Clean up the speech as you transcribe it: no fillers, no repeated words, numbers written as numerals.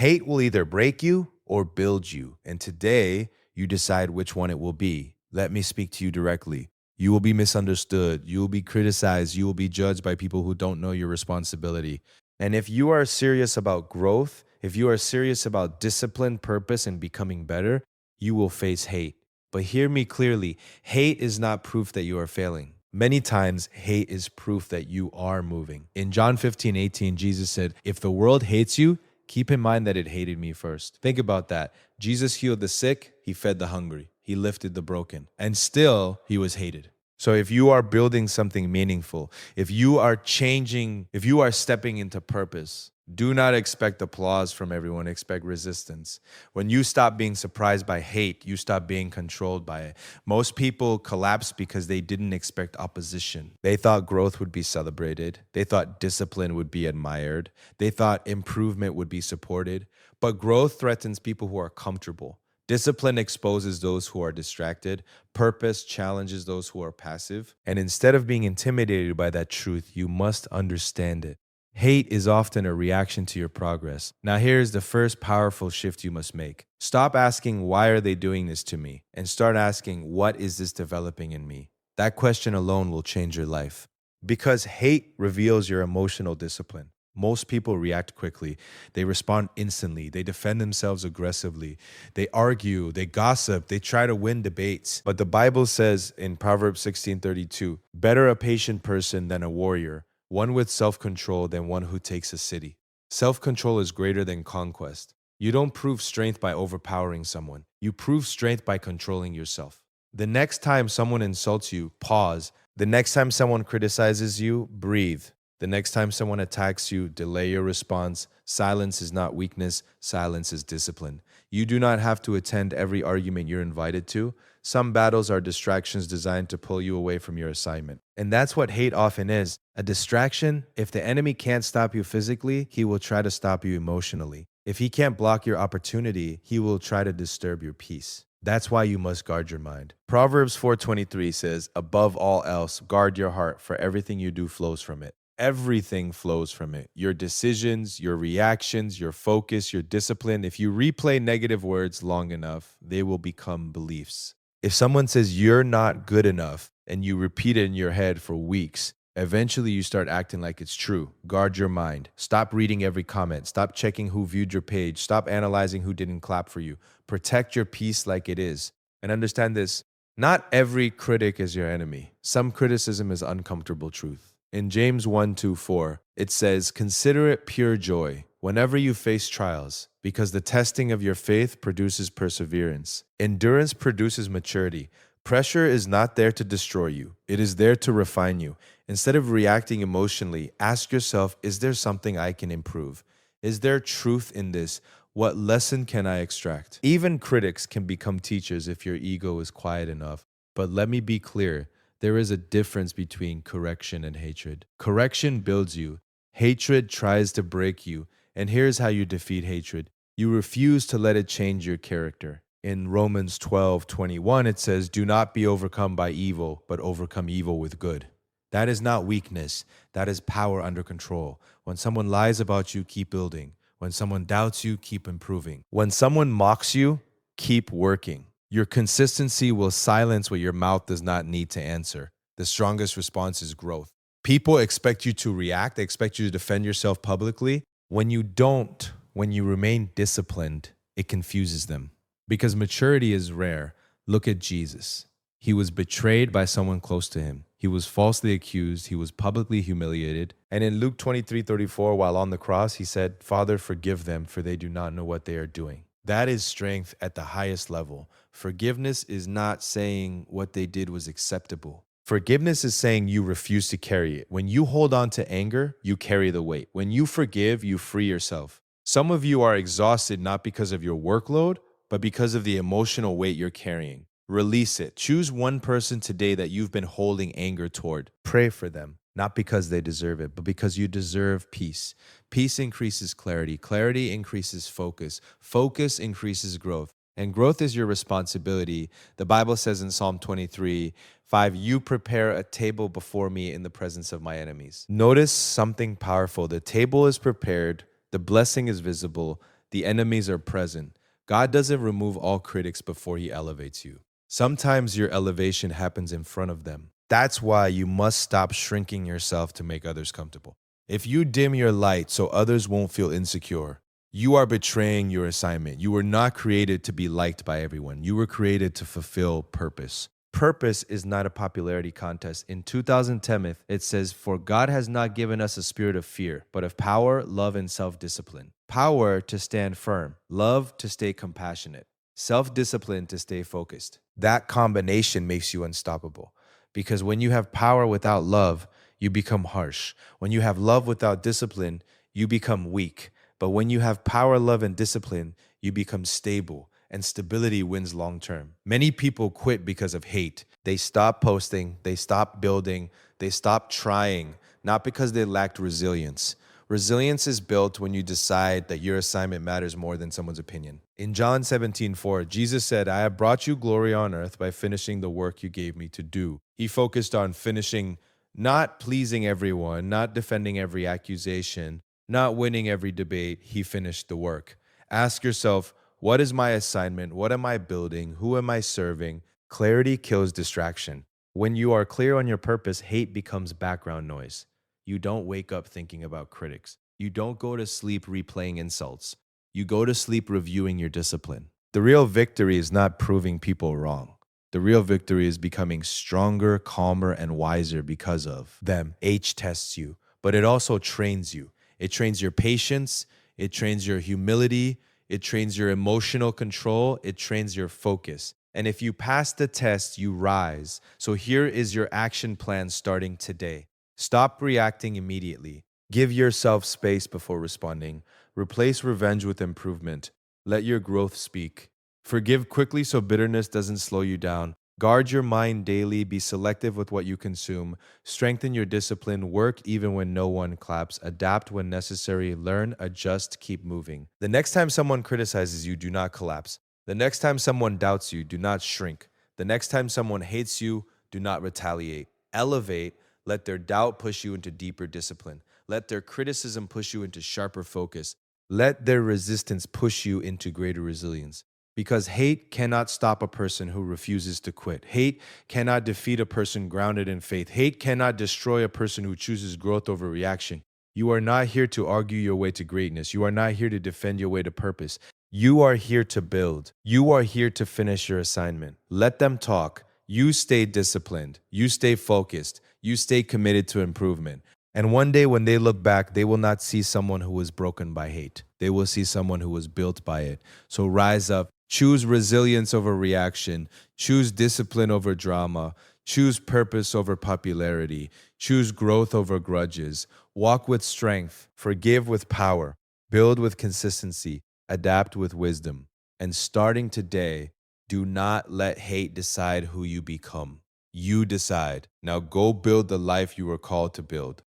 Hate will either break you or build you. And today, you decide which one it will be. Let me speak to you directly. You will be misunderstood. You will be criticized. You will be judged by people who don't know your responsibility. And if you are serious about growth, if you are serious about discipline, purpose, and becoming better, you will face hate. But hear me clearly, hate is not proof that you are failing. Many times, hate is proof that you are moving. In John 15:18, Jesus said, if the world hates you, keep in mind that it hated me first. Think about that. Jesus healed the sick, he fed the hungry, he lifted the broken, and still he was hated. So if you are building something meaningful, if you are changing, if you are stepping into purpose, do not expect applause from everyone, expect resistance. When you stop being surprised by hate, you stop being controlled by it. Most people collapse because they didn't expect opposition. They thought growth would be celebrated. They thought discipline would be admired. They thought improvement would be supported. But growth threatens people who are comfortable. Discipline exposes those who are distracted. Purpose challenges those who are passive. And instead of being intimidated by that truth, you must understand it. Hate is often a reaction to your progress. Now here's the first powerful shift you must make. Stop asking, why are they doing this to me? And start asking, what is this developing in me? That question alone will change your life. Because hate reveals your emotional discipline. Most people react quickly. They respond instantly. They defend themselves aggressively. They argue, they gossip, they try to win debates. But the Bible says in Proverbs 16:32, better a patient person than a warrior, one with self-control than one who takes a city. Self-control is greater than conquest. You don't prove strength by overpowering someone. You prove strength by controlling yourself. The next time someone insults you, pause. The next time someone criticizes you, breathe. The next time someone attacks you, delay your response. Silence is not weakness. Silence is discipline. You do not have to attend every argument you're invited to. Some battles are distractions designed to pull you away from your assignment. And that's what hate often is. A distraction. If the enemy can't stop you physically, he will try to stop you emotionally. If he can't block your opportunity, he will try to disturb your peace. That's why you must guard your mind. Proverbs 4:23 says, above all else, guard your heart, for everything you do flows from it. Everything flows from it. Your decisions, your reactions, your focus, your discipline. If you replay negative words long enough, they will become beliefs. If someone says you're not good enough and you repeat it in your head for weeks, eventually you start acting like it's true. Guard your mind. Stop reading every comment. Stop checking who viewed your page. Stop analyzing who didn't clap for you. Protect your peace like it is. And understand this, not every critic is your enemy. Some criticism is uncomfortable truth. In James 1:2-4, it says, consider it pure joy whenever you face trials, because the testing of your faith produces perseverance. Endurance produces maturity. Pressure is not there to destroy you. It is there to refine you. Instead of reacting emotionally, ask yourself, is there something I can improve? Is there truth in this? What lesson can I extract? Even critics can become teachers if your ego is quiet enough. But let me be clear. There is a difference between correction and hatred. Correction builds you. Hatred tries to break you. And here's how you defeat hatred. You refuse to let it change your character. In Romans 12:21, it says, do not be overcome by evil, but overcome evil with good. That is not weakness. That is power under control. When someone lies about you, keep building. When someone doubts you, keep improving. When someone mocks you, keep working. Your consistency will silence what your mouth does not need to answer. The strongest response is growth. People expect you to react. They expect you to defend yourself publicly. When you don't, when you remain disciplined, it confuses them. Because maturity is rare. Look at Jesus. He was betrayed by someone close to him. He was falsely accused. He was publicly humiliated. And in Luke 23:34, while on the cross, he said, Father, forgive them, for they do not know what they are doing. That is strength at the highest level. Forgiveness is not saying what they did was acceptable. Forgiveness is saying you refuse to carry it. When you hold on to anger, you carry the weight. When you forgive, you free yourself. Some of you are exhausted not because of your workload, but because of the emotional weight you're carrying. Release it. Choose one person today that you've been holding anger toward. Pray for them, not because they deserve it, but because you deserve peace. Peace increases clarity. Clarity increases focus. Focus increases growth. And growth is your responsibility. The Bible says in Psalm 23:5, you prepare a table before me in the presence of my enemies. Notice something powerful. The table is prepared. The blessing is visible. The enemies are present. God doesn't remove all critics before he elevates you. Sometimes your elevation happens in front of them. That's why you must stop shrinking yourself to make others comfortable. If you dim your light so others won't feel insecure, you are betraying your assignment. You were not created to be liked by everyone. You were created to fulfill purpose. Purpose is not a popularity contest. In 2010, it says, "For God has not given us a spirit of fear, but of power, love, and self-discipline." Power to stand firm, love to stay compassionate, self-discipline to stay focused. That combination makes you unstoppable. Because when you have power without love, you become harsh. When you have love without discipline, you become weak. But when you have power, love, and discipline, you become stable, and stability wins long term. Many people quit because of hate. They stop posting, they stop building, they stop trying, not because they lacked resilience. Resilience is built when you decide that your assignment matters more than someone's opinion. In John 17:4, Jesus said, "I have brought you glory on earth by finishing the work you gave me to do." He focused on finishing, not pleasing everyone, not defending every accusation, not winning every debate. He finished the work. Ask yourself, what is my assignment? What am I building? Who am I serving? Clarity kills distraction. When you are clear on your purpose, hate becomes background noise. You don't wake up thinking about critics. You don't go to sleep replaying insults. You go to sleep reviewing your discipline. The real victory is not proving people wrong. The real victory is becoming stronger, calmer, and wiser because of them. H tests you, but it also trains you. It trains your patience, it trains your humility, it trains your emotional control, it trains your focus. And if you pass the test, you rise. So here is your action plan starting today. Stop reacting immediately. Give yourself space before responding. Replace revenge with improvement. Let your growth speak. Forgive quickly so bitterness doesn't slow you down. Guard your mind daily. Be selective with what you consume. Strengthen your discipline. Work even when no one claps. Adapt when necessary. Learn, adjust, keep moving. The next time someone criticizes you, do not collapse. The next time someone doubts you, do not shrink. The next time someone hates you, do not retaliate. Elevate. Let their doubt push you into deeper discipline. Let their criticism push you into sharper focus. Let their resistance push you into greater resilience. Because hate cannot stop a person who refuses to quit. Hate cannot defeat a person grounded in faith. Hate cannot destroy a person who chooses growth over reaction. You are not here to argue your way to greatness. You are not here to defend your way to purpose. You are here to build. You are here to finish your assignment. Let them talk. You stay disciplined. You stay focused. You stay committed to improvement. And one day when they look back, they will not see someone who was broken by hate. They will see someone who was built by it. So rise up. Choose resilience over reaction. Choose discipline over drama. Choose purpose over popularity. Choose growth over grudges. Walk with strength. Forgive with power. Build with consistency. Adapt with wisdom. And starting today, do not let hate decide who you become. You decide. Now go build the life you were called to build.